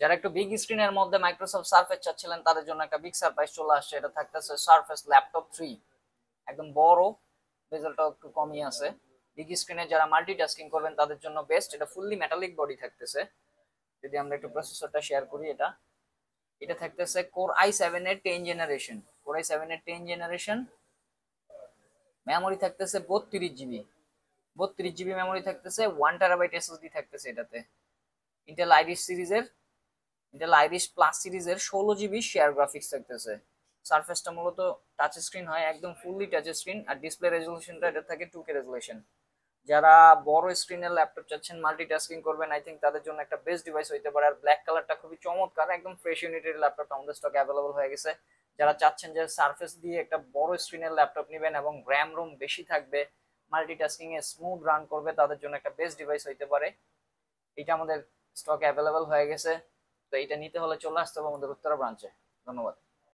যারা একটু বিগ স্ক্রিনের মধ্যে মাইক্রোসফট সারফেস চাচ্ছিলেন তাদের জন্য একটা বিগ সারপ্রাইজ চলে আসছে। এটা থাকতেছে সারফেস ল্যাপটপ 3, একদম বড়, বেজেলটাও একটু কমই আছে। বিগ স্ক্রিনে যারা মাল্টিটাস্কিং করবেন তাদের জন্য বেস্ট। এটা ফুললি মেটালিক বডি থাকতেছে। যদি আমরা একটু প্রসেসরটা শেয়ার করি, এটা এটা থাকতেছে কোর i7 এর 10 জেনারেশন। কোর i7 এর 10 জেনারেশন। মেমোরি থাকতেছে 32 জিবি। 32 জিবি মেমোরি থাকতেছে, 1 টেরাবাইট এসএসডি থাকতেছে এটাতে। ইন্টেল আইরিশ সিরিজের, ইন্টেল আইরিশ প্লাস সিরিজের 16 জিবি শেয়ার গ্রাফিক্স থাকতেছে। সারফেসটা মূলত টাচ স্ক্রিন হয়, একদম ফুললি টাচ স্ক্রিন। আর ডিসপ্লে রেজলিউশনটা এটা থাকে 2K রেজলিউশন। যারা বড় স্ক্রিনের ল্যাপটপ চাচ্ছেন, মাল্টিটাস্কিং করবেন, আই থিঙ্ক তাদের জন্য একটা বেস্ট ডিভাইস হইতে পারে। আর ব্ল্যাক কালারটা খুবই চমৎকার, একদম ফ্রেশ ইউনিটের ল্যাপটপটা আমাদের স্টকে অ্যাভেলেবল হয়ে গেছে। যারা চাচ্ছেন যে সারফেস দিয়ে একটা বড় স্ক্রিনের ল্যাপটপ নেবেন এবং র্যাম রোম বেশি থাকবে, মাল্টিটাস্কিং এ স্মুথ রান করবে, তাদের জন্য একটা বেস্ট ডিভাইস হইতে পারে। এটা আমাদের স্টকে অ্যাভেলেবল হয়ে গেছে। তো এটা নিতে হলে চলে আসতে হবে আমাদের উত্তরা ব্রাঞ্চে। ধন্যবাদ।